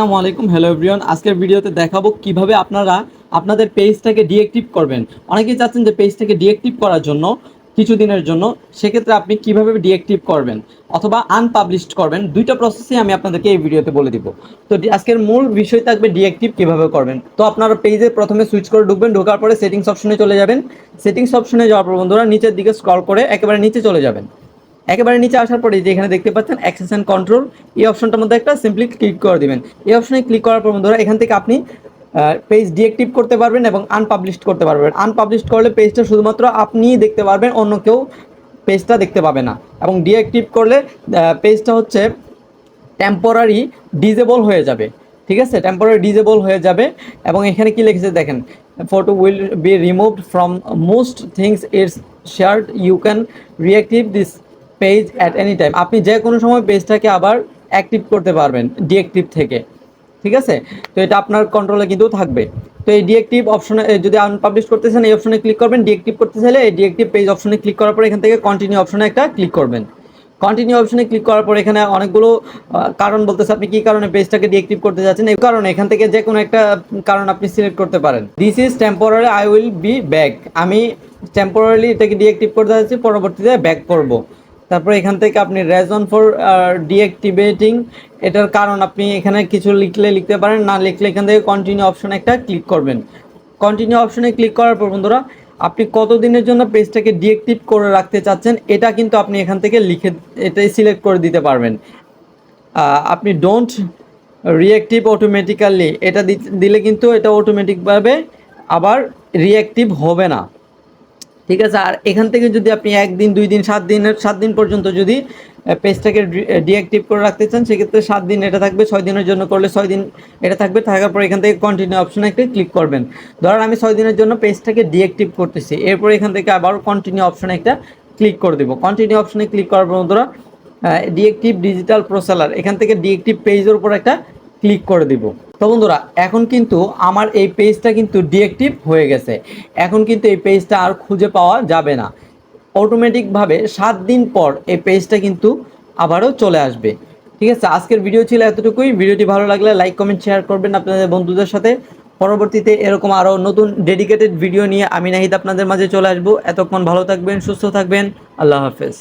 আসসালামু আলাইকুম, hello everyone. আজকের ভিডিওতে দেখাবো কিভাবে আপনারা আপনাদের পেজটাকে ডিঅ্যাক্টিভ করবেন। অনেকেই চাচ্ছেন যে পেজটাকে ডিঅ্যাক্টিভ করার জন্য কিছুদিনের জন্য, সেক্ষেত্রে আপনি কিভাবে ডিঅ্যাক্টিভ করবেন অথবা আনপাবলিশড করবেন। দুইটা প্রসেসই আমি আপনাদেরকে এই ভিডিওতে বলে দিব। তো আজকের মূল বিষয় থাকবে ডিঅ্যাক্টিভ কিভাবে করবেন। তো আপনারা পেজে প্রথমে সুইচ করে ঢুকবেন, ঢোকার পরে সেটিংস অপশনে চলে যাবেন। সেটিংস অপশনে যাওয়ার পর বন্ধুরা নিচের দিকে স্ক্রল করে একেবারে নিচে চলে যাবেন। একেবারে নিচে আসার পরে যে এখানে দেখতে পাচ্ছেন অ্যাক্সেস অ্যান্ড কন্ট্রোল, এই অপশনটার মধ্যে একটা সিম্পলি ক্লিক করে দিবেন। এই অপশনে ক্লিক করার পর বন্ধুরা এখান থেকে আপনি পেজ ডিঅ্যাক্টিভ করতে পারবেন এবং আনপাবলিশড করতে পারবেন। আনপাবলিশড করলে পেজটা শুধুমাত্র আপনিই দেখতে পারবেন, অন্য কেউ পেজটা দেখতে পাবে না। এবং ডিঅ্যাক্টিভ করলে পেজটা হচ্ছে টেম্পোরারি ডিজেবল হয়ে যাবে। ঠিক আছে, টেম্পোরারি ডিজেবল হয়ে যাবে। এবং এখানে কি লিখেছে দেখেন, photo will be removed from most things it's shared, you can reactive this page at any time. আপনি যে কোনো সময় পেজটাকে আবার অ্যাক্টিভ করতে পারবেন ডিঅ্যাক্টিভ থেকে। ঠিক আছে, তো এটা আপনার কন্ট্রোলে কিন্তু থাকবে। তো এই ডিঅ্যাক্টিভ অপশনে যদি আনপাবলিশ করতে চান এই অপশনে ক্লিক করবেন। ডিঅ্যাক্টিভ করতে চাইলে এই ডিঅ্যাক্টিভ পেজ অপশনে ক্লিক করার পর এখান থেকে কন্টিনিউ অপশনে একটা ক্লিক করবেন। কন্টিনিউ অপশনে ক্লিক করার পর এখানে অনেকগুলো কারণ বলতেছে আপনি কি কারণে পেজটাকে ডিঅ্যাক্টিভ করতে যাচ্ছেন। এই কারণে এখান থেকে যে কোনো একটা কারণ আপনি সিলেক্ট করতে পারেন। This is temporary, I will be back. আমি টেম্পোরারি এটাকে ডিঅ্যাক্টিভ করতে যাচ্ছি, পরবর্তীতে ব্যাক করব। তারপর এখান থেকে আপনি রেজন ফর ডিঅ্যাক্টিভেটিং, এটার কারণ আপনি এখানে কিছু লিখলে লিখতে পারেন, না লিখলে এখান থেকে কন্টিনিউ অপশনে একটা ক্লিক করবেন। কন্টিনিউ অপশনে ক্লিক করার পর বন্ধুরা আপনি কতদিনের জন্য পেজটাকে ডিঅ্যাক্টিভ করে রাখতে চাচ্ছেন এটা কিন্তু আপনি এখান থেকে লিখে এটাই সিলেক্ট করে দিতে পারবেন। আপনি ডোন্ট রিঅ্যাক্টিভ অটোমেটিক্যালি এটা দিলে কিন্তু এটা অটোমেটিকভাবে আবার রিঅ্যাক্টিভ হবে না। ঠিক আছে, আর এখান থেকে যদি আপনি একদিন, 2 দিন, 7 দিন পর্যন্ত যদি পেজটাকে ডিঅ্যাক্টিভ করে রাখতে চান সেক্ষেত্রে 7 দিন এটা থাকবে, 6 দিনের জন্য করলে 6 দিন এটা থাকবে। থাকার পর এখান থেকে কন্টিনিউ অপশনে একটা ক্লিক করবেন। ধরেন আমি 6 দিনের জন্য পেজটাকে ডিঅ্যাক্টিভ করতেছি, এরপর এখান থেকে আবার কন্টিনিউ অপশনে একটা ক্লিক করে দেবো। কন্টিনিউ অপশনে ক্লিক করার পর বন্ধুরা ডিঅ্যাক্টিভ ডিজিটাল প্রোসেলার, এখান থেকে ডিঅ্যাক্টিভ পেজের উপর একটা ক্লিক করে দিব। তো বন্ধুরা এখন কিন্তু আমার এই পেজটা কিন্তু ডিঅ্যাক্টিভ হয়ে গেছে। এখন কিন্তু এই পেজটা আর খুঁজে পাওয়া যাবে না। অটোমেটিকভাবে 7 দিন পর এই পেজটা কিন্তু আবারও চলে আসবে। ঠিক আছে, আজকের ভিডিও ছিল এতটুকুই। ভিডিওটি ভালো লাগলে লাইক, কমেন্ট, শেয়ার করবেন আপনাদের বন্ধুদের সাথে। পরবর্তীতে এরকম আরও নতুন ডেডিকেটেড ভিডিও নিয়ে আমি নাহিদ আপনাদের মাঝে চলে আসবো। এতক্ষণ ভালো থাকবেন, সুস্থ থাকবেন। আল্লাহ হাফেজ।